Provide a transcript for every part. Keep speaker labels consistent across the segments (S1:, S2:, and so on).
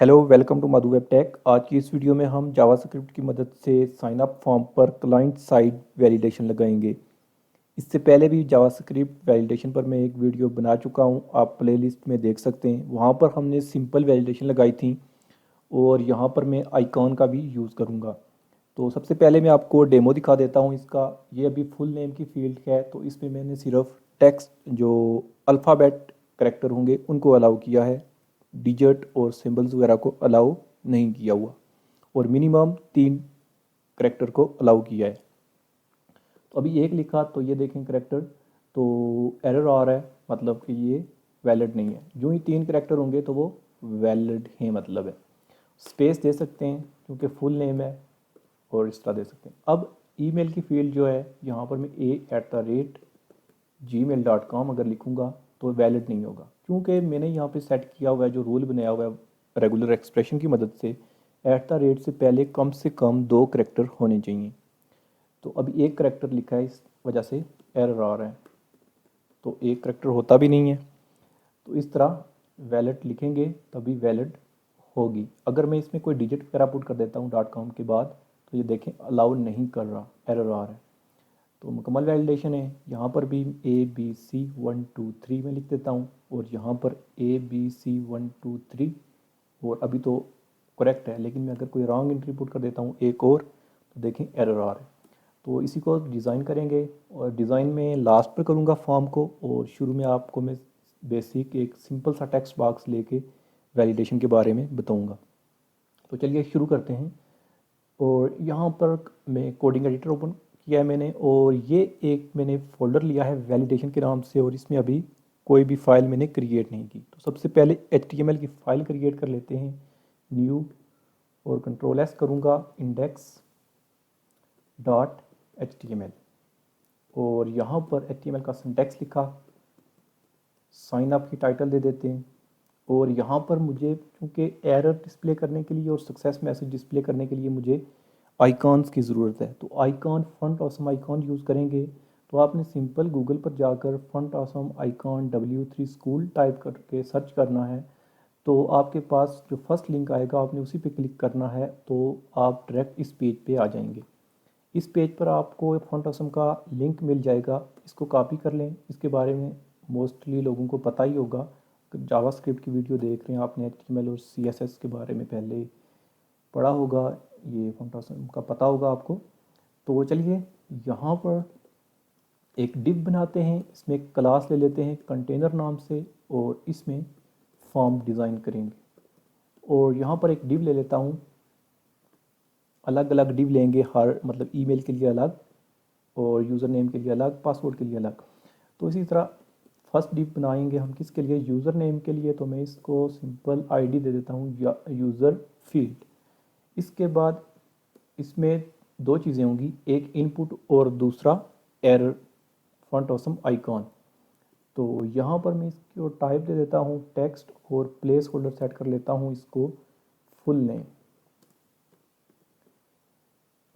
S1: Hello welcome to Madhu web tech. आज की इस वीडियो में हम जावास्क्रिप्ट की मदद से साइन अप फॉर्म पर क्लाइंट साइड वैलिडेशन लगाएंगे। इससे पहले भी जावास्क्रिप्ट वैलिडेशन पर मैं एक वीडियो बना चुका हूं, आप प्लेलिस्ट में देख सकते हैं। वहां पर हमने सिंपल वैलिडेशन लगाई थी और यहाँ पर मैं आइकॉन का भी यूज़ करूँगा। तो सबसे पहले मैं आपको डेमो दिखा देता हूँ इसका। ये अभी फुल नेम की फील्ड है, तो इसमें मैंने सिर्फ टेक्स्ट जो अल्फ़ाबेट करेक्टर होंगे उनको अलाउ किया है, डिजिट और सिंबल्स वगैरह को अलाउ नहीं किया हुआ, और मिनिमम 3 करेक्टर को अलाउ किया है। तो अभी एक लिखा तो ये देखें करेक्टर, तो एरर आ रहा है, मतलब कि ये वैलिड नहीं है। जो ही 3 करेक्टर होंगे तो वो वैलिड है, मतलब है। स्पेस दे सकते हैं क्योंकि फुल नेम है, और इस तरह दे सकते हैं। अब ईमेल की फील्ड जो है, यहाँ पर मैं a@gmail.com अगर लिखूँगा तो वैलिड नहीं होगा, क्योंकि मैंने यहाँ पे सेट किया हुआ है, जो रूल बनाया हुआ है रेगुलर एक्सप्रेशन की मदद से, @ से पहले कम से कम 2 करेक्टर होने चाहिए। तो अभी एक करेक्टर लिखा है, इस वजह से एरर आ रहा है। तो एक करेक्टर होता भी नहीं है, तो इस तरह वैलिड लिखेंगे तभी वैलिड होगी। अगर मैं इसमें कोई डिजिट वगैरह पुट कर देता हूँ .com के बाद, तो ये देखें अलाउ नहीं कर रहा, एरर आ रहा है। तो मुकम्मल वैलिडेशन है। यहाँ पर भी ABC 1 2 3 में लिख देता हूँ, और यहाँ पर ABC 1 2 3, और अभी तो करेक्ट है, लेकिन मैं अगर कोई रॉन्ग एंट्री पुट कर देता हूँ एक और, तो देखें एरर आ रहा है। तो इसी को डिज़ाइन करेंगे, और डिज़ाइन में लास्ट पर करूँगा फॉर्म को, और शुरू में आपको मैं बेसिक एक सिंपल सा टेक्स्ट बॉक्स लेके वैलिडेशन के बारे में बताऊँगा। तो चलिए शुरू करते हैं। और यहाँ पर मैं कोडिंग एडिटर ओपन किया है मैंने, और ये एक मैंने फ़ोल्डर लिया है वैलिडेशन के नाम से, और इसमें अभी कोई भी फाइल मैंने क्रिएट नहीं की। तो सबसे पहले HTML की फ़ाइल क्रिएट कर लेते हैं। न्यू, और Ctrl+S करूँगा, index.html, और यहाँ पर HTML का सिंटैक्स लिखा, साइन अप की टाइटल दे देते हैं। और यहाँ पर मुझे चूँकि एरर डिस्प्ले करने के लिए और सक्सेस मैसेज डिस्प्ले करने के लिए मुझे आइकॉन्स की ज़रूरत है। तो icon font awesome icon use करेंगे। तो आपने सिंपल गूगल पर जाकर font awesome icon W3 school type करके सर्च करना है। तो आपके पास जो फर्स्ट लिंक आएगा, आपने उसी पे क्लिक करना है, तो आप डायरेक्ट इस पेज पे आ जाएंगे। इस पेज पर आपको फॉन्ट ऑसम का लिंक मिल जाएगा, इसको कॉपी कर लें। इसके बारे में मोस्टली लोगों को पता ही होगा, जावास्क्रिप्ट की वीडियो देख रहे हैं आपने, HTML और CSS के बारे में पहले पढ़ा होगा, ये फॉन्ट ऑसम का पता होगा आपको। तो चलिए यहाँ पर एक डिव बनाते हैं, इसमें एक क्लास ले लेते हैं कंटेनर नाम से, और इसमें फॉर्म डिज़ाइन करेंगे। और यहाँ पर एक डिव ले लेता हूँ, अलग अलग डिव लेंगे, हर मतलब ईमेल के लिए अलग, और यूज़र नेम के लिए अलग, पासवर्ड के लिए अलग। तो इसी तरह फर्स्ट डिव बनाएंगे हम किसके लिए, यूज़र नेम के लिए। तो मैं इसको सिंपल ID दे देता हूँ, या यूज़र फील्ड। इसके बाद इसमें 2 चीज़ें होंगी, एक इनपुट और दूसरा एरर फॉन्ट ऑसम आइकॉन। तो यहाँ पर मैं इसको टाइप दे देता हूँ टेक्स्ट, और प्लेस होल्डर सेट कर लेता हूँ इसको फुल नेम।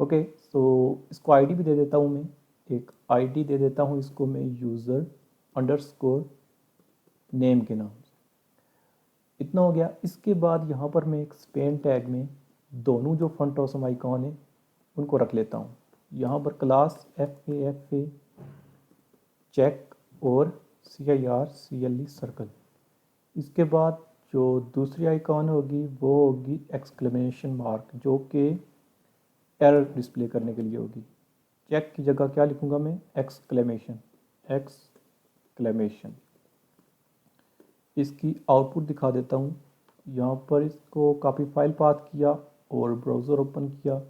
S1: ओके, तो इसको ID भी दे देता हूँ मैं, एक ID दे देता हूँ इसको मैं यूज़र अंडरस्कोर नेम के नाम से। इतना हो गया। इसके बाद यहाँ पर मैं एक स्पेन टैग में दोनों जो फंट ऑसम आइकॉन है उनको रख लेता हूँ। यहाँ पर क्लास FAFA चेक और CIRCLE सर्कल। इसके बाद जो दूसरी आइकॉन होगी वो होगी एक्सक्लेमेशन मार्क, जो कि एरर डिस्प्ले करने के लिए होगी। चेक की जगह क्या लिखूंगा मैं, एक्सक्लेमेशन, एक्सक्लेमेशन। इसकी आउटपुट दिखा देता हूँ। यहाँ पर इसको कॉपी फाइल पाथ किया और ब्राउज़र ओपन किया,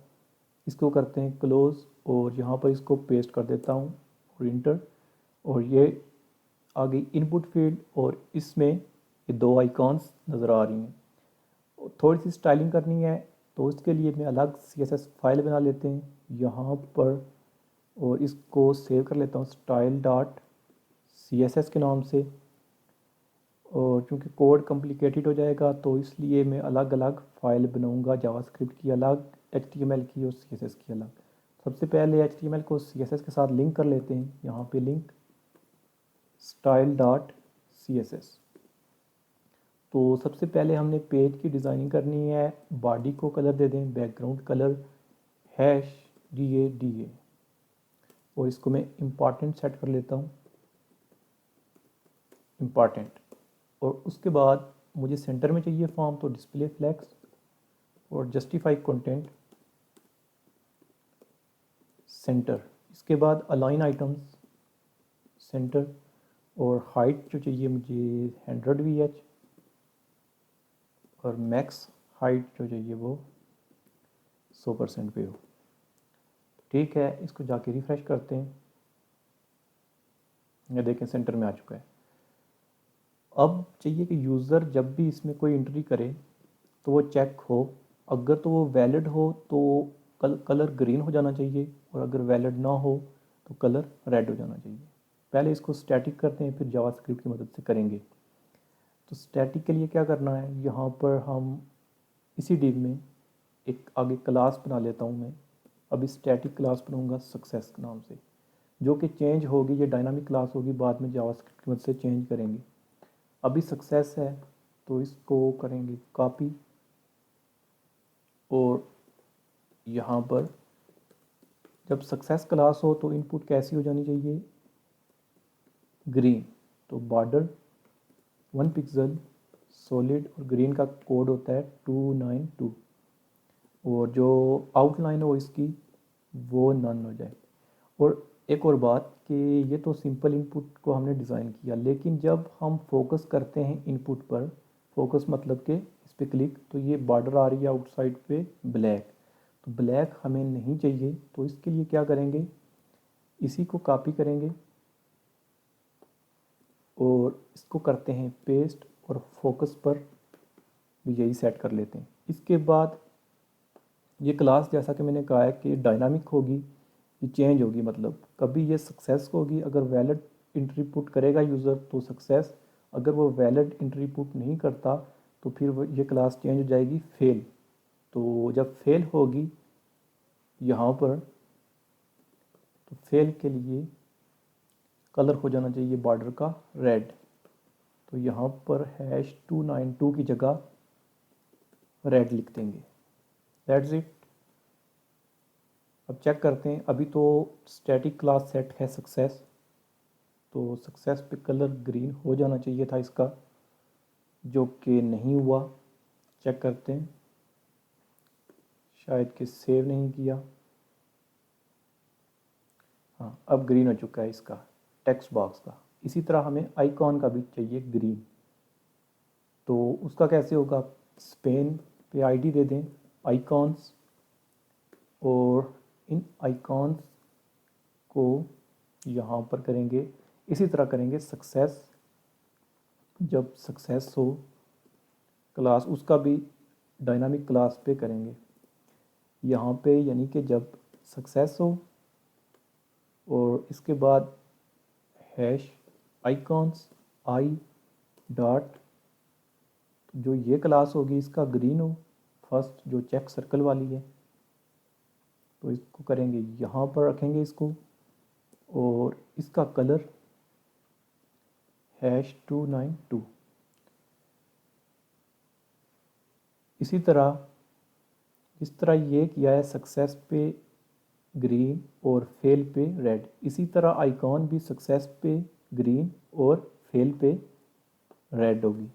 S1: इसको करते हैं क्लोज़, और यहाँ पर इसको पेस्ट कर देता हूँ और इंटर। और ये आ गई इनपुट फील्ड, और इसमें ये 2 आइकॉन्स नज़र आ रही हैं। थोड़ी सी स्टाइलिंग करनी है, तो इसके लिए मैं अलग CSS फाइल बना लेते हैं यहाँ पर, और इसको सेव कर लेता हूँ style.css के नाम से। और चूँकि कोड कॉम्प्लिकेटेड हो जाएगा, तो इसलिए मैं अलग अलग फ़ाइल बनाऊँगा, जावास्क्रिप्ट की अलग, HTML की और CSS की अलग। सबसे पहले HTML को CSS के साथ लिंक कर लेते हैं। यहाँ पे लिंक style.css। तो सबसे पहले हमने पेज की डिज़ाइनिंग करनी है। बॉडी को कलर दे दें, बैकग्राउंड कलर #DA और इसको मैं इम्पॉर्टेंट सेट कर लेता हूँ, इम्पॉर्टेंट। और उसके बाद मुझे सेंटर में चाहिए फॉर्म, तो डिस्प्ले फ्लेक्स और जस्टिफाई कंटेंट सेंटर। इसके बाद अलाइन आइटम्स सेंटर और हाइट जो चाहिए मुझे 100 VH और मैक्स हाइट जो चाहिए वो 100% पे हो। ठीक है, इसको जाके रिफ्रेश करते हैं। ये देखें सेंटर में आ चुका है। अब चाहिए कि यूज़र जब भी इसमें कोई एंट्री करे तो वो चेक हो, अगर तो वो वैलिड हो तो कलर ग्रीन हो जाना चाहिए और अगर वैलिड ना हो तो कलर रेड हो जाना चाहिए। पहले इसको स्टैटिक करते हैं, फिर जावास्क्रिप्ट की मदद से करेंगे। तो स्टैटिक के लिए क्या करना है, यहाँ पर हम इसी डिव में एक आगे क्लास बना लेता हूँ मैं। अभी स्टैटिक क्लास बनाऊँगा सक्सेस के नाम से, जो कि चेंज होगी, ये डायनामिक क्लास होगी, बाद में जावास्क्रिप्ट की मदद से चेंज करेंगे। अभी सक्सेस है तो इसको करेंगे कॉपी और यहाँ पर जब सक्सेस क्लास हो तो इनपुट कैसी हो जानी चाहिए, ग्रीन। तो बॉर्डर 1 पिक्सल सॉलिड और ग्रीन का कोड होता है 292 और जो आउटलाइन हो इसकी वो नन हो जाए। और एक और बात कि ये तो सिंपल इनपुट को हमने डिज़ाइन किया, लेकिन जब हम फोकस करते हैं इनपुट पर, फोकस मतलब कि इस पर क्लिक, तो ये बॉर्डर आ रही है आउटसाइड पे ब्लैक, तो ब्लैक हमें नहीं चाहिए। तो इसके लिए क्या करेंगे, इसी को कॉपी करेंगे और इसको करते हैं पेस्ट और फोकस पर भी यही सेट कर लेते हैं। इसके बाद ये क्लास जैसा कि मैंने कहा है कि डायनामिक होगी, ये चेंज होगी, मतलब कभी ये सक्सेस होगी, अगर वैलिड एंट्री पुट करेगा यूज़र तो सक्सेस, अगर वो वैलिड एंट्री पुट नहीं करता तो फिर वो ये क्लास चेंज हो जाएगी फेल। तो जब फेल होगी यहाँ पर, तो फेल के लिए कलर हो जाना चाहिए बॉर्डर का रेड। तो यहाँ पर #292 की जगह रेड लिख देंगे। That's it. अब चेक करते हैं, अभी तो स्टैटिक क्लास सेट है सक्सेस, तो सक्सेस पे कलर ग्रीन हो जाना चाहिए था इसका, जो कि नहीं हुआ। चेक करते हैं, शायद कि सेव नहीं किया। हाँ, अब ग्रीन हो चुका है इसका टेक्स्ट बॉक्स का। इसी तरह हमें आइकॉन का भी चाहिए ग्रीन, तो उसका कैसे होगा, स्पेन पे आईडी दे दें आइकॉन्स और इन आइकॉन्स को यहाँ पर करेंगे, इसी तरह करेंगे सक्सेस। जब सक्सेस हो क्लास, उसका भी डायनामिक क्लास पे करेंगे यहाँ पे, यानी कि जब सक्सेस हो और इसके बाद हैश आइकॉन्स आई डॉट, जो ये क्लास होगी इसका ग्रीन हो, फर्स्ट जो चेक सर्कल वाली है, तो इसको करेंगे यहाँ पर रखेंगे इसको, और इसका कलर #292। इसी तरह जिस तरह ये किया है सक्सेस पे ग्रीन और फेल पे रेड, इसी तरह आइकॉन भी सक्सेस पे ग्रीन और फेल पे रेड होगी।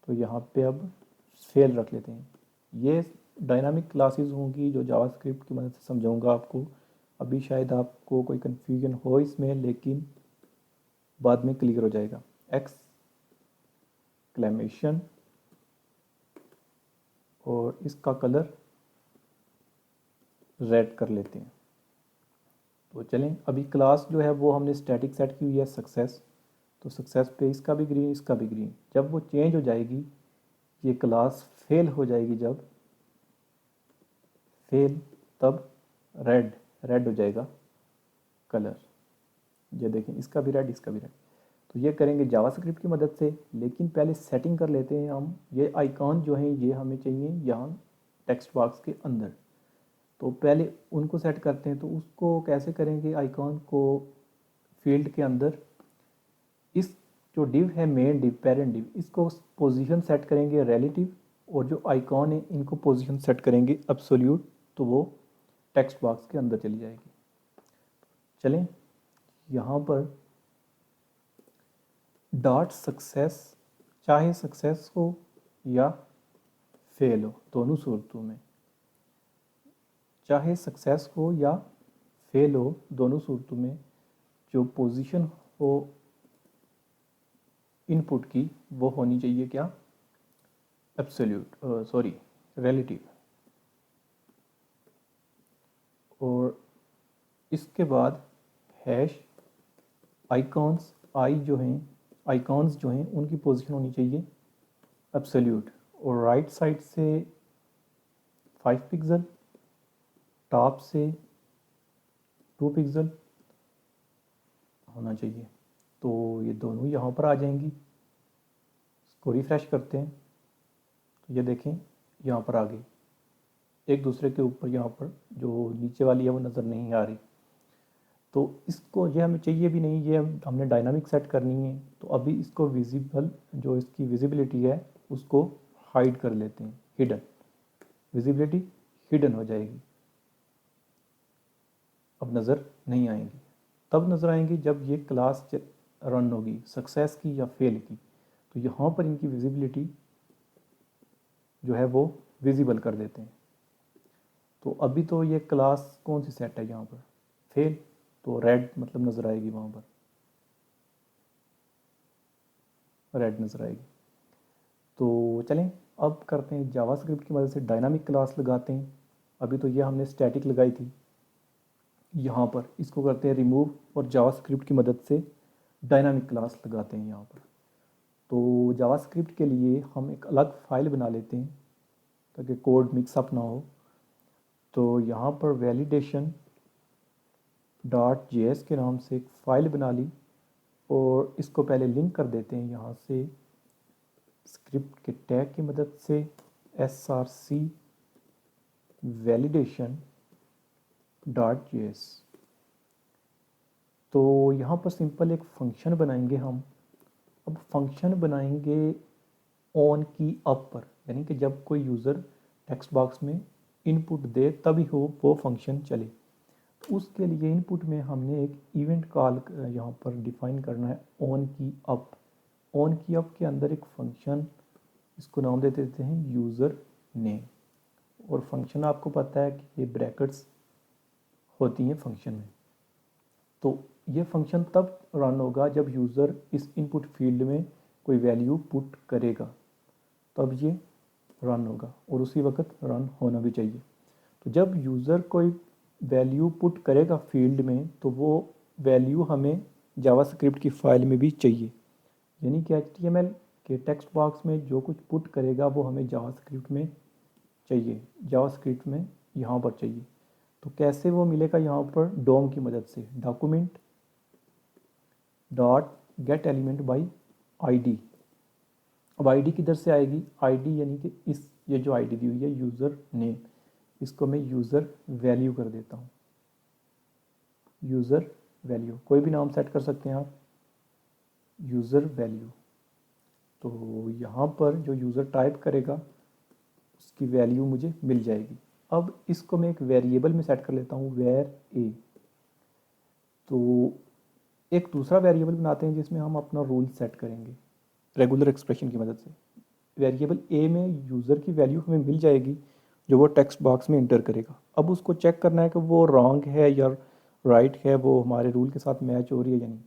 S1: तो यहाँ पे अब फेल रख लेते हैं। ये डायनामिक क्लासेस होंगी जो जावास्क्रिप्ट की मदद से समझाऊंगा आपको। अभी शायद आपको कोई कन्फ्यूजन हो इसमें, लेकिन बाद में क्लियर हो जाएगा। एक्सक्लेमेशन और इसका कलर रेड कर लेते हैं। तो चलें, अभी क्लास जो है वो हमने स्टैटिक सेट की हुई है सक्सेस, तो सक्सेस पे इसका भी ग्रीन, इसका भी ग्रीन। जब वो चेंज हो जाएगी, ये क्लास फेल हो जाएगी, जब फेल तब रेड हो जाएगा कलर। ये देखें, इसका भी रेड, इसका भी रेड। तो ये करेंगे जावास्क्रिप्ट की मदद से, लेकिन पहले सेटिंग कर लेते हैं हम। ये आइकॉन जो हैं ये हमें चाहिए यहाँ टेक्स्ट बॉक्स के अंदर, तो पहले उनको सेट करते हैं। तो उसको कैसे करेंगे, आइकॉन को फील्ड के अंदर इस जो डिव है मेन डिव, पेरेंट डिव, इसको पोजीशन सेट करेंगे रिलेटिव, और जो आइकॉन है इनको पोजीशन सेट करेंगे एब्सोल्यूट, तो वो टेक्स्ट बॉक्स के अंदर चली जाएगी। चलें यहाँ पर डॉट सक्सेस, चाहे सक्सेस हो या फेल हो, दोनों सूरतों में, चाहे सक्सेस हो या फेल हो, दोनों सूरतों में जो पोजीशन हो इनपुट की वो होनी चाहिए क्या, एब्सोल्यूट, सॉरी रिलेटिव। और इसके बाद हैश आइकॉन्स, आइकॉन्स जो हैं उनकी पोजीशन होनी चाहिए एब्सोल्यूट, और राइट साइड से 5 पिक्सल, टॉप से 2 पिक्सल होना चाहिए। तो ये दोनों यहाँ पर आ जाएंगी। इसको रिफ्रेश करते हैं तो ये देखें यहाँ पर आ गई, एक दूसरे के ऊपर यहाँ पर जो नीचे वाली है वो नज़र नहीं आ रही। तो इसको ये हमें चाहिए भी नहीं, ये हमने डायनामिक सेट करनी है। तो अभी इसको विजिबल, जो इसकी विजिबिलिटी है उसको हाइड कर लेते हैं, हिडन, विजिबिलिटी हिडन हो जाएगी, अब नज़र नहीं आएंगी। तब नज़र आएंगी जब ये क्लास रन होगी, सक्सेस की या फेल की, तो यहाँ पर इनकी विजिबिलिटी जो है वो विजिबल कर देते हैं। तो अभी तो ये क्लास कौन सी सेट है यहाँ पर, फेल, तो रेड मतलब नज़र आएगी, वहाँ पर रेड नज़र आएगी। तो चलें अब करते हैं जावास्क्रिप्ट की मदद से डायनामिक क्लास लगाते हैं। अभी तो ये हमने स्टैटिक लगाई थी, यहाँ पर इसको करते हैं रिमूव और जावास्क्रिप्ट की मदद से डायनामिक क्लास लगाते हैं यहाँ पर। तो जावास्क्रिप्ट के लिए हम एक अलग फाइल बना लेते हैं ताकि कोड मिक्सअप ना हो। तो यहाँ पर वैलिडेशन .js के नाम से एक फ़ाइल बना ली, और इसको पहले लिंक कर देते हैं यहाँ से स्क्रिप्ट के टैग की मदद से src validation.js। तो यहाँ पर सिंपल एक फंक्शन बनाएंगे हम। अब फंक्शन बनाएंगे ऑन की अप पर, यानी कि जब कोई यूज़र टेक्स्ट बॉक्स में इनपुट दे तभी हो वो फंक्शन चले। तो उसके लिए इनपुट में हमने एक इवेंट कॉल यहाँ पर डिफाइन करना है, ऑन की अप। ऑन की अप के अंदर एक फंक्शन, इसको नाम दे देते हैं यूज़र नेम, और फंक्शन आपको पता है कि ये ब्रैकेट्स होती हैं फंक्शन में। तो ये फंक्शन तब रन होगा जब यूज़र इस इनपुट फील्ड में कोई वैल्यू पुट करेगा, तब ये रन होगा, और उसी वक्त रन होना भी चाहिए। तो जब यूज़र कोई वैल्यू पुट करेगा फील्ड में, तो वो वैल्यू हमें जावास्क्रिप्ट की फ़ाइल में भी चाहिए, यानी कि HTML के टेक्स्ट बॉक्स में जो कुछ पुट करेगा वो हमें जावास्क्रिप्ट में चाहिए, जावास्क्रिप्ट में यहाँ पर चाहिए। तो कैसे वो मिलेगा, यहाँ पर डोम की मदद से, document dot gate element by ID। अब ID किधर से आएगी, ID यानी कि ये जो ID दी हुई है यूज़र नेम, इसको मैं यूज़र वैल्यू कर देता हूँ, यूज़र वैल्यू, कोई भी नाम सेट कर सकते हैं आप, यूज़र वैल्यू। तो यहाँ पर जो यूज़र टाइप करेगा उसकी वैल्यू मुझे मिल जाएगी। अब इसको मैं एक वेरिएबल में सेट कर लेता हूँ, वेर ए। तो एक दूसरा वेरिएबल बनाते हैं जिसमें हम अपना रूल सेट करेंगे रेगुलर एक्सप्रेशन की मदद से। वेरिएबल ए में यूज़र की वैल्यू हमें मिल जाएगी जो वो टेक्स्ट बॉक्स में इंटर करेगा। अब उसको चेक करना है कि वो रॉन्ग है या राइट है, वो हमारे रूल के साथ मैच हो रही है या नहीं।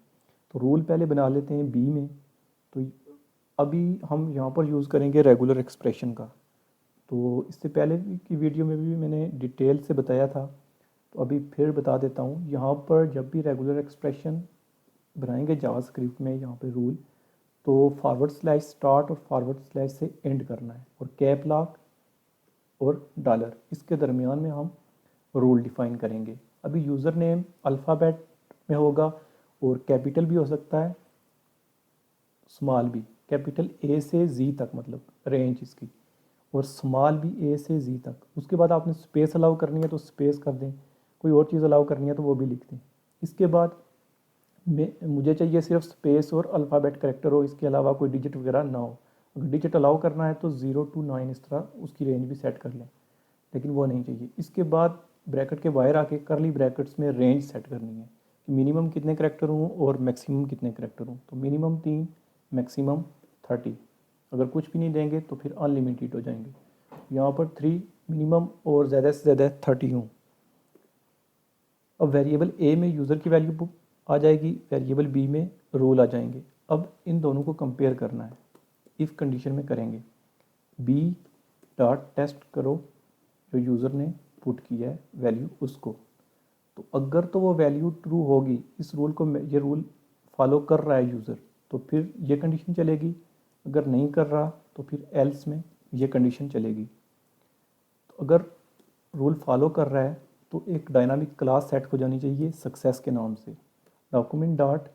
S1: तो रूल पहले बना लेते हैं बी में। तो अभी हम यहाँ पर यूज़ करेंगे रेगुलर एक्सप्रेशन का। तो इससे पहले की वीडियो में भी मैंने डिटेल से बताया था, तो अभी फिर बता देता हूँ। यहाँ पर जब भी रेगुलर एक्सप्रेशन बनाएंगे जावास्क्रिप्ट में, यहाँ पे रूल, तो / स्टार्ट और / से एंड करना है, और कैप लॉक और डॉलर, इसके दरमियान में हम रूल डिफाइन करेंगे। अभी यूज़र नेम अल्फ़ाबेट में होगा, और कैपिटल भी हो सकता है, स्मॉल भी, कैपिटल A से Z तक, मतलब रेंज इसकी, और स्मॉल भी A से Z तक। उसके बाद आपने स्पेस अलाउ करनी है तो स्पेस कर दें, कोई और चीज़ अलाउ करनी है तो वो भी लिख दें। इसके बाद मुझे चाहिए सिर्फ स्पेस और अल्फ़ाबेट करेक्टर हो, इसके अलावा कोई डिजिट वगैरह ना हो। अगर डिजिट अलाउ करना है तो 0 to 9 इस तरह उसकी रेंज भी सेट कर लें, लेकिन वो नहीं चाहिए। इसके बाद ब्रैकेट के बाहर आके करली ब्रैकेट्स में रेंज सेट करनी है कि मिनिमम कितने करेक्टर हों और मैक्सिमम कितने करेक्टर हों। तो मिनिमम 3, मैक्सिमम 30। अगर कुछ भी नहीं देंगे तो फिर अनलिमिटेड हो जाएंगे। यहाँ पर 3 मिनिमम और ज़्यादा से ज़्यादा 30 हों। अब वेरिएबल ए में यूज़र की वैल्यू आ जाएगी, वेरिएबल बी में रूल आ जाएंगे। अब इन दोनों को कंपेयर करना है, इफ़ कंडीशन में करेंगे। बी डॉट टेस्ट करो जो यूज़र ने पुट किया है वैल्यू उसको, तो अगर तो वो वैल्यू ट्रू होगी, इस रूल को, ये रूल फॉलो कर रहा है यूज़र, तो फिर ये कंडीशन चलेगी। अगर नहीं कर रहा तो फिर एल्स में ये कंडीशन चलेगी। तो अगर रूल फॉलो कर रहा है तो एक डायनामिक क्लास सेट हो जानी चाहिए सक्सेस के नाम से। डॉक्यूमेंट डॉट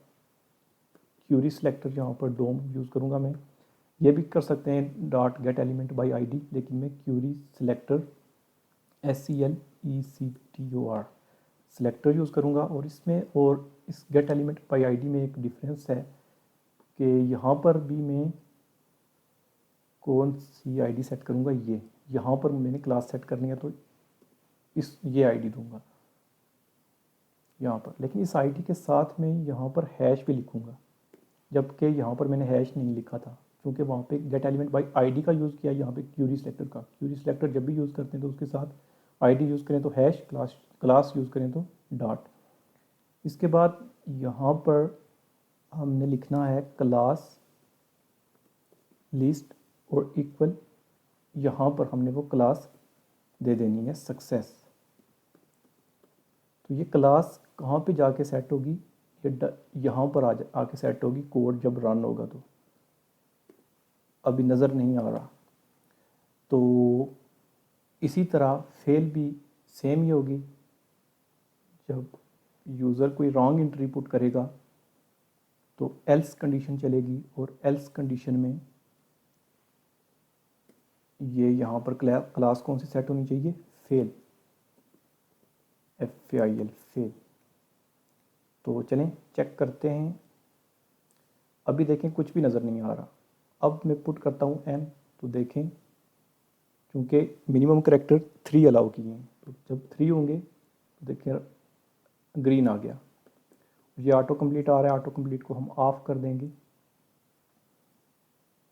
S1: क्यूरी सिलेक्टर, यहाँ पर डोम यूज़ करूँगा मैं। ये भी कर सकते हैं dot gate element by ID, लेकिन मैं Curie selector SELECTOR selector use करूँगा। और इसमें और इस गेट एलिमेंट बाई आईडी में एक डिफरेंस है कि यहाँ पर भी मैं कौन सी आईडी सेट करूँगा, ये यहाँ पर मैंने क्लास सेट करनी है तो ये आईडी दूंगा यहाँ पर। लेकिन इस आईडी के साथ में यहाँ पर हैश भी लिखूँगा, जबकि यहाँ पर मैंने हैश नहीं लिखा था, क्योंकि वहाँ पे गेट एलिमेंट बाई आईडी का यूज़ किया, यहाँ पे क्यूरी सिलेक्टर का। क्यूरी सिलेक्टर जब भी यूज़ करते हैं तो उसके साथ आईडी यूज़ करें तो हैश, क्लास यूज़ करें तो डॉट। इसके बाद यहाँ पर हमने लिखना है क्लास लिस्ट और इक्वल, यहाँ पर हमने वो क्लास दे देनी है सक्सेस। तो ये क्लास कहाँ पे जाके सेट होगी, ये यहाँ पर आके सेट होगी कोड जब रन होगा। तो अभी नज़र नहीं आ रहा। तो इसी तरह फेल भी सेम ही होगी, जब यूज़र कोई रॉन्ग एंट्री पुट करेगा तो एल्स कंडीशन चलेगी, और एल्स कंडीशन में ये यहाँ पर क्लास कौन सी सेट होनी चाहिए, फेल, FAIL, फेल। तो चलें चेक करते हैं। अभी देखें कुछ भी नज़र नहीं आ रहा। अब मैं पुट करता हूँ M, तो देखें क्योंकि मिनिमम करेक्टर 3 अलाउ किए हैं, तो जब 3 होंगे तो देखें ग्रीन आ गया। ये ऑटो कंप्लीट आ रहा है, ऑटो कंप्लीट को हम ऑफ कर देंगे।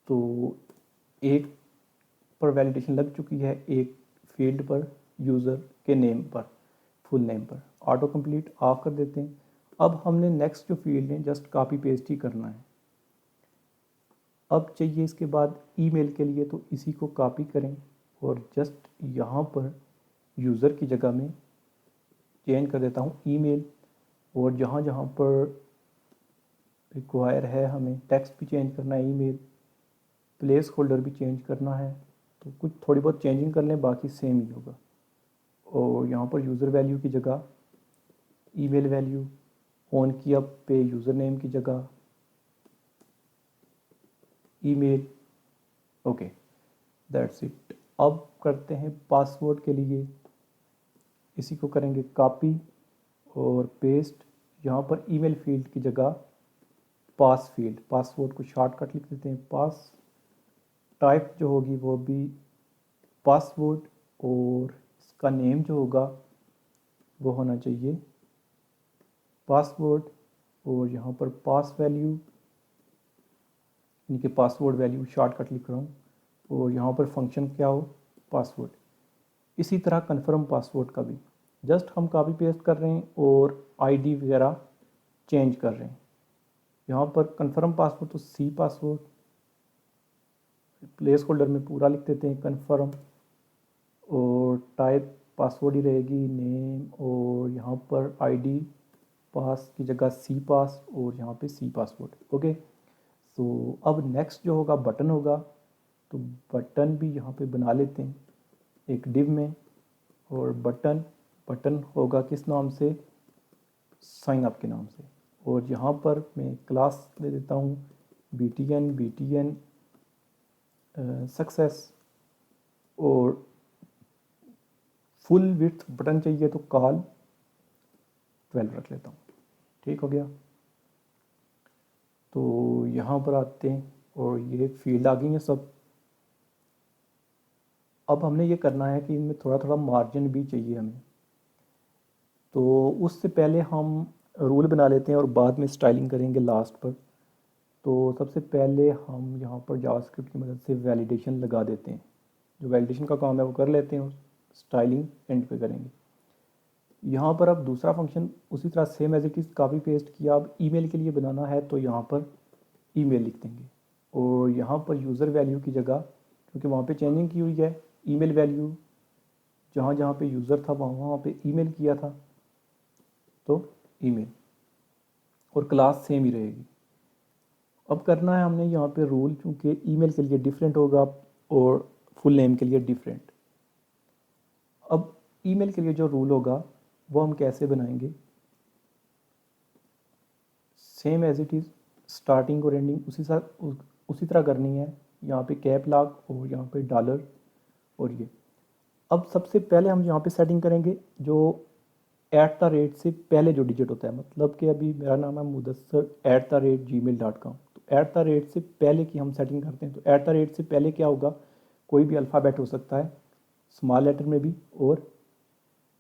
S1: तो एक पर वैलिडेशन लग चुकी है, एक फील्ड पर यूज़र के नेम पर, फुल नेम पर। ऑटो कंप्लीट ऑफ कर देते हैं। अब हमने नेक्स्ट जो फील्ड है जस्ट कॉपी पेस्ट ही करना है। अब चाहिए इसके बाद ईमेल के लिए, तो इसी को कॉपी करें और जस्ट यहाँ पर यूज़र की जगह में चेंज कर देता हूँ ईमेल। और जहाँ जहाँ पर रिक्वायर है हमें टेक्स्ट भी चेंज करना है, ईमेल प्लेस होल्डर भी चेंज करना है, तो कुछ थोड़ी बहुत चेंजिंग कर लें, बाकी सेम ही होगा। और यहाँ पर यूज़र वैल्यू की जगह ईमेल वैल्यू, ऑन किया पे यूज़र नेम की जगह ईमेल। Okay, that's it. अब करते हैं पासवर्ड के लिए, इसी को करेंगे कॉपी और पेस्ट। यहाँ पर ईमेल फील्ड की जगह पास फील्ड, पासवर्ड को शॉर्टकट लिख देते हैं पास। टाइप जो होगी वो भी पासवर्ड, और इसका नेम जो होगा वो होना चाहिए पासवर्ड। और यहाँ पर पास वैल्यू, यानी कि पासवर्ड वैल्यू शॉर्टकट लिख रहा हूँ, और यहाँ पर फंक्शन क्या हो, पासवर्ड। इसी तरह कन्फर्म पासवर्ड का भी जस्ट हम कॉपी पेस्ट कर रहे हैं और आईडी वगैरह चेंज कर रहे हैं। यहाँ पर कन्फर्म पासवर्ड तो सी पासवर्ड, प्लेस होल्डर में पूरा लिख देते हैं कन्फर्म, और टाइप पासवर्ड ही रहेगी नेम, और यहाँ पर आईडी पास की जगह सी पास, और यहाँ पे सी पासवर्ड। ओके, तो अब नेक्स्ट जो होगा बटन होगा, तो बटन भी यहाँ पे बना लेते हैं एक डिव में। और बटन होगा किस नाम से, साइन अप के नाम से। और यहाँ पर मैं क्लास ले देता हूँ BTN सक्सेस। और फुल विड्थ बटन चाहिए तो कॉल 12 रख लेता हूँ। ठीक हो गया। तो यहाँ पर आते हैं और ये फील्ड आ गई हैं सब। अब हमने ये करना है कि इनमें थोड़ा थोड़ा मार्जिन भी चाहिए हमें, तो उससे पहले हम रूल बना लेते हैं और बाद में स्टाइलिंग करेंगे लास्ट पर। तो सबसे पहले हम यहाँ पर जावास्क्रिप्ट की मदद से वैलिडेशन लगा देते हैं। जो वैलिडेशन का काम है वो कर लेते हैं और स्टाइलिंग एंड पे करेंगे। यहाँ पर अब दूसरा फंक्शन उसी तरह same as it is copy paste किया। अब ईमेल के लिए बनाना है तो यहाँ पर ईमेल लिख देंगे और यहाँ पर यूज़र वैल्यू की जगह, क्योंकि वहाँ पे चेंजिंग की हुई है, ईमेल वैल्यू जहाँ जहाँ पे यूज़र था वहाँ वहाँ पे ईमेल किया था तो ईमेल, और क्लास सेम ही रहेगी। अब करना है हमने यहाँ पे रूल, चूँकि ईमेल के लिए डिफरेंट होगा और फुल नेम के लिए डिफरेंट। अब ईमेल के लिए जो रूल होगा वो हम कैसे बनाएंगे, same as it is starting और एंडिंग उसी तरह करनी है। यहाँ पे कैप लॉक और यहाँ पे डॉलर और ये। अब सबसे पहले हम यहाँ पे सेटिंग करेंगे जो @ से पहले जो डिजिट होता है, मतलब कि अभी मेरा नाम है mudassir@gmail.com, तो @ से पहले की हम सेटिंग करते हैं। तो @ से पहले क्या होगा, कोई भी अल्फ़ाबेट हो सकता है, स्मॉल लेटर में भी और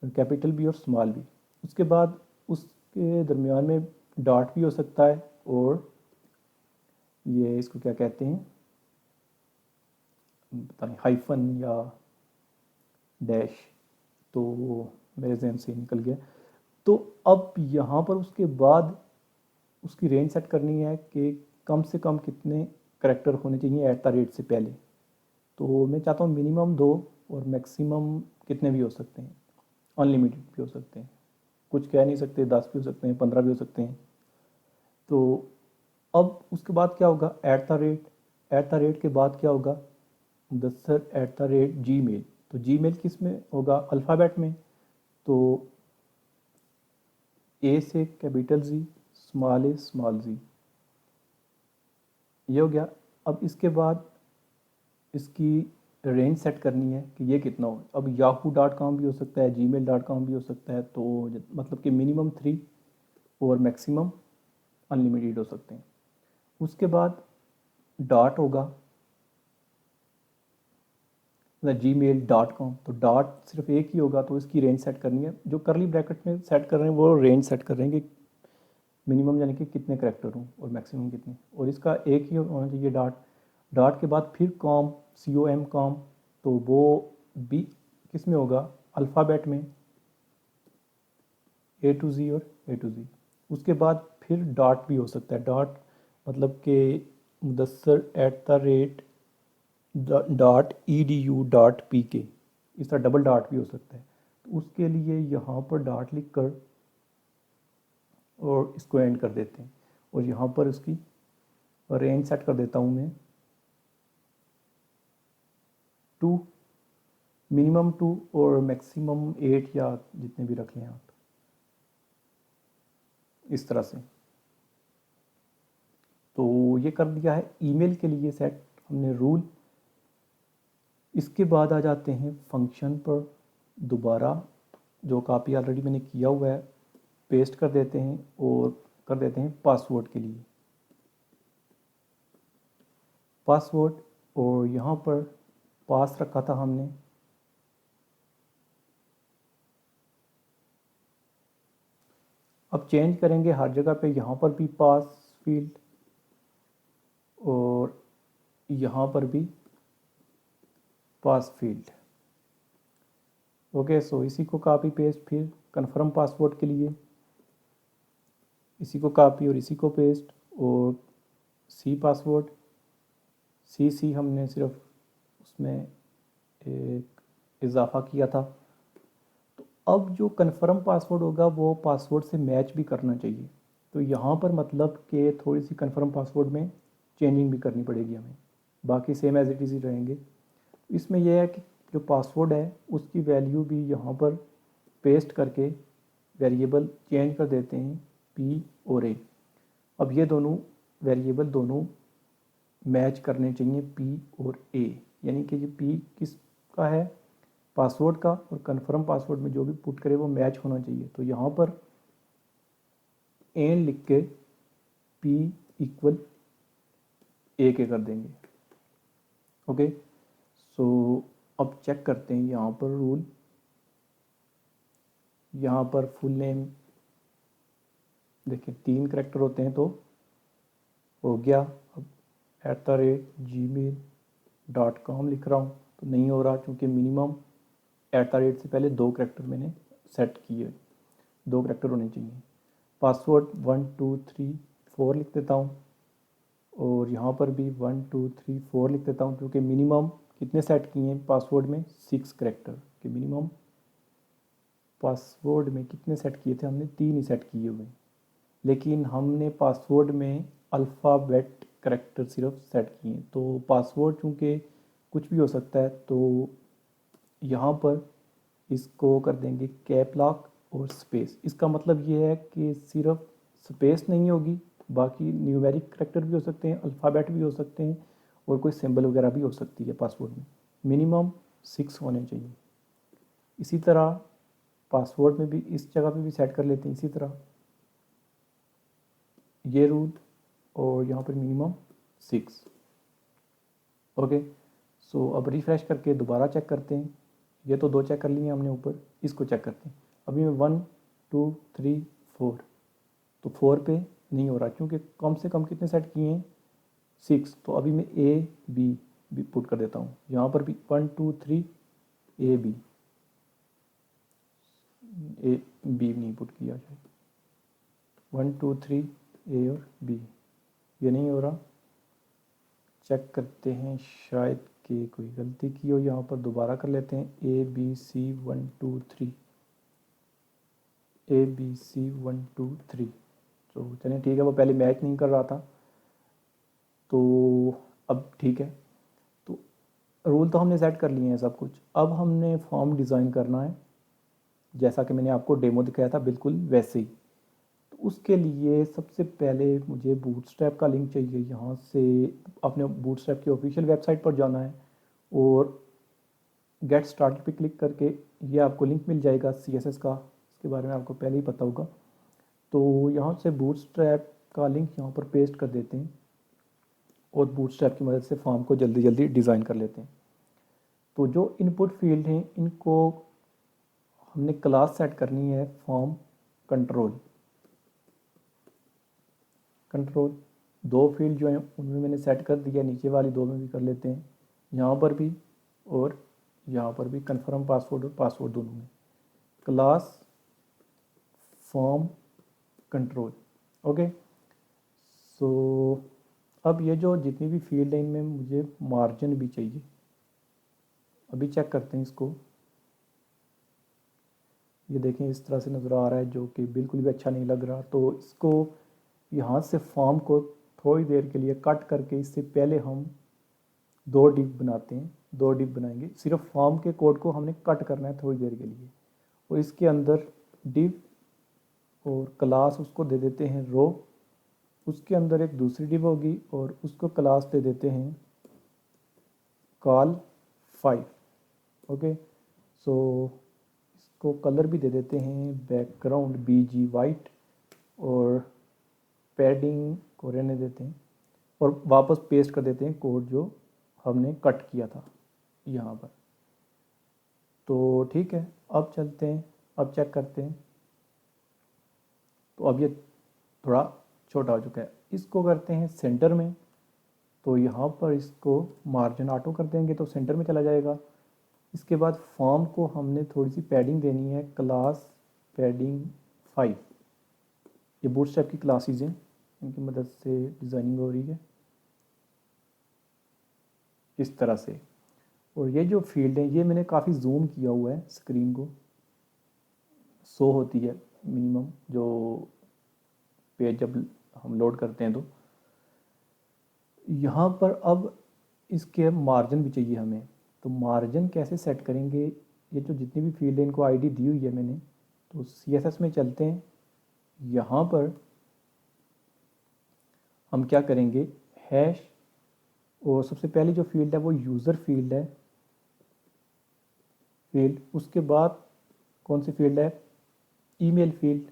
S1: कैपिटल भी और स्मॉल भी। उसके बाद उसके दरमियान में डॉट भी हो सकता है और ये इसको क्या कहते हैं पता नहीं, हाइफन या डैश, तो मेरे जहन से निकल गया। तो अब यहाँ पर उसके बाद उसकी रेंज सेट करनी है कि कम से कम कितने करेक्टर होने चाहिए @ से पहले। तो मैं चाहता हूँ मिनिमम 2 और मैक्सिमम कितने भी हो सकते हैं, अनलिमिटेड भी हो सकते हैं, कुछ कह नहीं सकते, 10 भी हो सकते हैं, 15 भी हो सकते हैं। तो अब उसके बाद क्या होगा, @ के बाद क्या होगा, mudassir@gmail। तो जीमेल किस में होगा, अल्फ़ाबेट में। तो ए से कैपिटल जी, स्मॉल ए स्मॉल जी, ये हो गया। अब इसके बाद इसकी रेंज सेट करनी है कि ये कितना हो। अब yahoo.com भी हो सकता है, gmail.com भी हो सकता है, तो मतलब कि मिनिमम 3 और मैक्सिमम अनलिमिटेड हो सकते हैं। उसके बाद डॉट होगा gmail.com, तो डॉट सिर्फ एक ही होगा, तो इसकी रेंज सेट करनी है। जो करली ब्रैकेट में सेट कर रहे हैं वो रेंज सेट कर रहे हैं कि मिनिमम यानी कि कितने करेक्टर हों और मैक्सिमम कितने, और इसका एक ही होना चाहिए डॉट। डॉट के बाद फिर कॉम, COM, तो वो भी किस में होगा, अल्फ़ाबेट में, A to Z और A to Z। उसके बाद फिर डॉट भी हो सकता है, डॉट मतलब कि mudassir@edu.pk, इस तरह डबल डॉट भी हो सकता है। तो उसके लिए यहाँ पर डॉट लिख कर और इसको एंड कर देते हैं, और यहाँ पर उसकी रेंज सेट कर देता हूँ मैं 2, मिनिमम 2 और मैक्सिमम 8 या जितने भी रख लें आप, इस तरह से। तो ये कर दिया है ईमेल के लिए सेट हमने रूल। इसके बाद आ जाते हैं फंक्शन पर। दोबारा जो कॉपी ऑलरेडी मैंने किया हुआ है पेस्ट कर देते हैं और कर देते हैं पासवर्ड के लिए पासवर्ड, और यहाँ पर पास रखा था हमने, अब चेंज करेंगे हर जगह पे, यहाँ पर भी पास फील्ड और यहाँ पर भी पास फील्ड। ओके, सो इसी को कॉपी पेस्ट, फिर कंफर्म पासवर्ड के लिए इसी को कॉपी और इसी को पेस्ट, और सी पासवर्ड, सी हमने सिर्फ उसमें एक इजाफा किया था। तो अब जो कंफर्म पासवर्ड होगा वो पासवर्ड से मैच भी करना चाहिए। तो यहाँ पर मतलब कि थोड़ी सी कंफर्म पासवर्ड में चेंजिंग भी करनी पड़ेगी हमें, बाकी सेम एज इट इज़ ही रहेंगे। इसमें यह है कि जो पासवर्ड है उसकी वैल्यू भी यहाँ पर पेस्ट करके वेरिएबल चेंज कर देते हैं P और A। अब ये दोनों वेरिएबल दोनों मैच करने चाहिए P और A, यानी कि ये P किसका है, पासवर्ड का, और कंफर्म पासवर्ड में जो भी पुट करे वो मैच होना चाहिए। तो यहाँ पर एंड लिख के P = एक कर देंगे। ओके, सो अब चेक करते हैं यहाँ पर रूल, यहाँ पर फुल नेम देखिए 3 करैक्टर होते हैं तो हो गया। अब @gmail.com लिख रहा हूँ तो नहीं हो रहा, क्योंकि मिनिमम से पहले 2 करैक्टर मैंने सेट किए, 2 करैक्टर होने चाहिए। पासवर्ड 1 2 3 4 लिख देता हूँ, और यहाँ पर भी 1 2 3 4 लिख देता हूँ, क्योंकि मिनिमम कितने सेट किए हैं पासवर्ड में, 6 करैक्टर के मिनिमम। पासवर्ड में कितने सेट किए थे हमने, 3 ही सेट किए हुए, लेकिन हमने पासवर्ड में अल्फ़ाबेट करैक्टर सिर्फ सेट किए। तो पासवर्ड चूँकि कुछ भी हो सकता है, तो यहाँ पर इसको कर देंगे कैप लॉक और स्पेस। इसका मतलब ये है कि सिर्फ स्पेस नहीं होगी, बाकी न्यूमेरिक करैक्टर भी हो सकते हैं, अल्फ़ाबेट भी हो सकते हैं, और कोई सिंबल वगैरह भी हो सकती है पासवर्ड में। मिनिमम 6 होने चाहिए। इसी तरह पासवर्ड में भी इस जगह पे भी सेट कर लेते हैं इसी तरह ये रूल, और यहाँ पर मिनिमम 6। ओके, सो अब रिफ्रेश करके दोबारा चेक करते हैं। ये तो 2 चेक कर लिए हमने ऊपर, इसको चेक करते हैं। अभी मैं 1 2 3 4, तो 4 पे नहीं हो रहा, क्योंकि कम से कम कितने सेट किए हैं, 6। तो अभी मैं A B पुट कर देता हूँ। यहाँ पर भी 1 2 3 A B नहीं पुट किया शायद, 1 2 3 A और B, ये नहीं हो रहा। चेक करते हैं, शायद कि कोई गलती की हो, यहाँ पर दोबारा कर लेते हैं ABC 1 2 3 ABC 1 2 3। तो चलिए ठीक है, वो पहले मैच नहीं कर रहा था, तो अब ठीक है। तो रूल तो हमने सेट कर लिए हैं सब कुछ। अब हमने फॉर्म डिज़ाइन करना है, जैसा कि मैंने आपको डेमो दिखाया था बिल्कुल वैसे ही। तो उसके लिए सबसे पहले मुझे बूटस्ट्रैप का लिंक चाहिए। यहाँ से अपने बूटस्ट्रैप की ऑफिशियल वेबसाइट पर जाना है, और गेट स्टार्टेड पे क्लिक करके ये आपको लिंक मिल जाएगा CSS का, इसके बारे में आपको पहले ही पता होगा। तो यहाँ से बूटस्ट्रैप का लिंक यहाँ पर पेस्ट कर देते हैं, और बूटस्ट्रैप की मदद से फॉर्म को जल्दी जल्दी डिज़ाइन कर लेते हैं। तो जो इनपुट फील्ड हैं, इनको हमने क्लास सेट करनी है फॉर्म कंट्रोल। 2 फील्ड जो हैं उनमें मैंने सेट कर दिया, नीचे वाली 2 में भी कर लेते हैं, यहाँ पर भी और यहाँ पर भी। कन्फर्म पासवर्ड और पासवर्ड दोनों में क्लास फॉर्म कंट्रोल। ओके, सो अब ये जो जितनी भी फील्ड है इनमें मुझे मार्जिन भी चाहिए। अभी चेक करते हैं इसको। ये देखें इस तरह से नज़र आ रहा है, जो कि बिल्कुल भी अच्छा नहीं लग रहा। तो इसको यहाँ से फॉर्म को थोड़ी देर के लिए कट करके, इससे पहले हम 2 डिव बनाते हैं। 2 डिव बनाएंगे, सिर्फ फॉर्म के कोड को हमने कट करना है थोड़ी देर के लिए, और इसके अंदर डिव और क्लास उसको दे देते हैं रो। उसके अंदर एक दूसरी डिव होगी, और उसको क्लास दे देते हैं कॉल 5। ओके, सो इसको कलर भी दे देते हैं बैकग्राउंड BG वाइट, और पैडिंग को रहने देते हैं, और वापस पेस्ट कर देते हैं कोड जो हमने कट किया था यहाँ पर। तो ठीक है, अब चलते हैं, अब चेक करते हैं। तो अब ये थोड़ा छोटा हो चुका है, इसको करते हैं सेंटर में। तो यहाँ पर इसको मार्जिन ऑटो कर देंगे तो सेंटर में चला जाएगा। इसके बाद फॉर्म को हमने थोड़ी सी पैडिंग देनी है, क्लास पैडिंग 5। ये बूटस्ट्रैप की क्लासेज हैं, इनकी मदद से डिज़ाइनिंग हो रही है इस तरह से। और ये जो फील्ड है, ये मैंने काफ़ी जूम किया हुआ है, स्क्रीन को शो होती है मिनिमम जो पेज जब हम लोड करते हैं। तो यहाँ पर अब इसके मार्जिन भी चाहिए हमें। तो मार्जिन कैसे सेट करेंगे, ये जो जितनी भी फील्ड है इनको आईडी दी हुई है मैंने। तो CSS में चलते हैं, यहाँ पर हम क्या करेंगे, हैश, और सबसे पहली जो फील्ड है वो यूज़र फील्ड है, फील्ड। उसके बाद कौन सी फील्ड है, ईमेल फील्ड।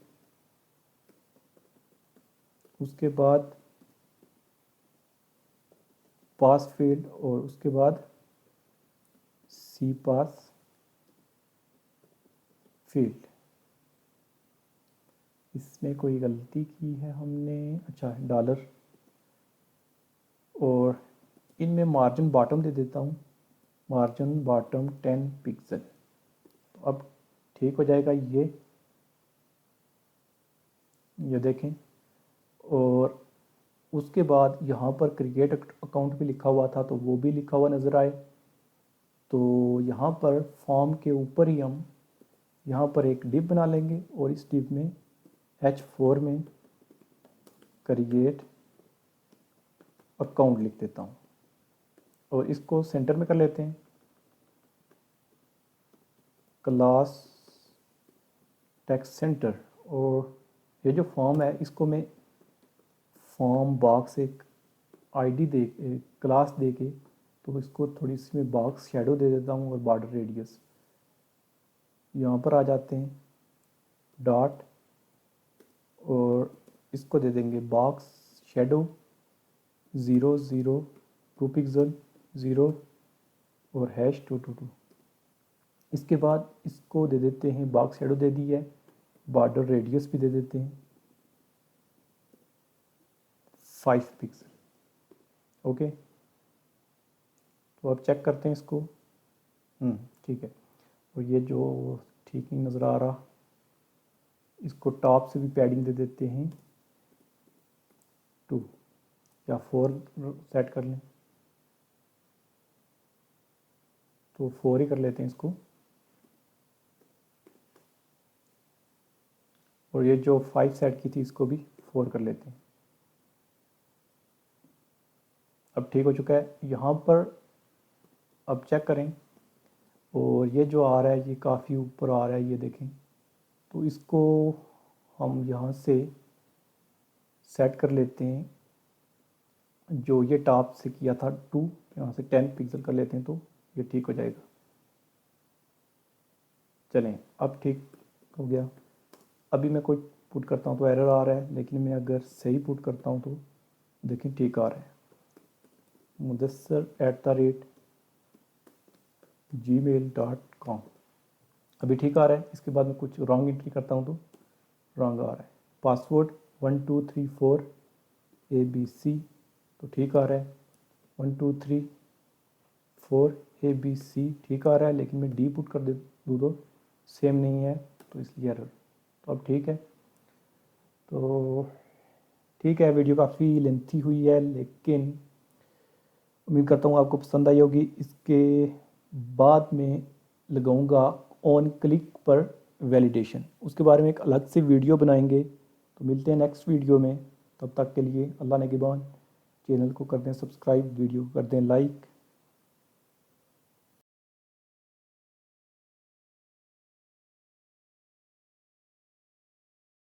S1: उसके बाद पास फील्ड और उसके बाद सी पास फील्ड। इसमें कोई गलती की है हमने, अच्छा डॉलर, और इनमें मार्जिन बॉटम दे देता हूँ, मार्जिन बॉटम 10 पिक्सल। तो अब ठीक हो जाएगा ये देखें। और उसके बाद यहाँ पर क्रिएट अकाउंट भी लिखा हुआ था, तो वो भी लिखा हुआ नज़र आए। तो यहाँ पर फॉर्म के ऊपर ही हम यहाँ पर एक डिप बना लेंगे और इस डिप में H4 में क्रिएट अकाउंट लिख देता हूँ और इसको सेंटर में कर लेते हैं। क्लास टेक्स्ट सेंटर, और ये जो फॉर्म है इसको मैं फॉर्म बॉक्स एक आईडी दे क्लास दे के, तो इसको थोड़ी सी मैं बॉक्स शेडो दे देता हूँ और बॉर्डर रेडियस यहाँ पर आ जाते हैं डॉट, और इसको दे देंगे बॉक्स शेडो 0 0 2 पिक्सल 0 और #222। इसके बाद इसको दे देते हैं बॉक्स शेडो दे दी है, बॉर्डर रेडियस भी दे देते हैं 5 पिक्सल। ओके, तो अब चेक करते हैं इसको। ठीक है। और ये जो ठीक नहीं नज़र आ रहा, इसको टॉप से भी पैडिंग दे देते हैं 2 या 4 सेट कर लें, तो 4 ही कर लेते हैं इसको। और ये जो 5 सेट की थी इसको भी 4 कर लेते हैं। अब ठीक हो चुका है। यहाँ पर अब चेक करें, और ये जो आ रहा है ये काफ़ी ऊपर आ रहा है, ये देखें। तो इसको हम यहाँ से सेट कर लेते हैं, जो ये टॉप से किया था 2, यहाँ से 10 पिक्सल कर लेते हैं, तो ये ठीक हो जाएगा। चलें, अब ठीक हो गया। अभी मैं कोई पुट करता हूँ तो एरर आ रहा है, लेकिन मैं अगर सही पुट करता हूँ तो देखें ठीक आ रहा है, mudassir@gmail.com। अभी ठीक आ रहा है। इसके बाद मैं कुछ रॉन्ग एंट्री करता हूँ तो रॉन्ग आ रहा है। पासवर्ड 1234 ABC, तो ठीक आ रहा है। 1234 ABC ठीक आ रहा है, लेकिन मैं डी पुट कर दूँ तो सेम नहीं है, तो इसलिए एरर। तो अब ठीक है। तो ठीक है, वीडियो काफ़ी लेंथी हुई है, लेकिन उम्मीद करता हूँ आपको पसंद आई होगी। इसके बाद में लगाऊंगा ऑन क्लिक पर वैलिडेशन, उसके बारे में एक अलग से वीडियो बनाएंगे। तो मिलते हैं नेक्स्ट वीडियो में, तब तक के लिए अल्लाह निगहबान। चैनल को कर दें सब्सक्राइब, वीडियो को कर दें लाइक।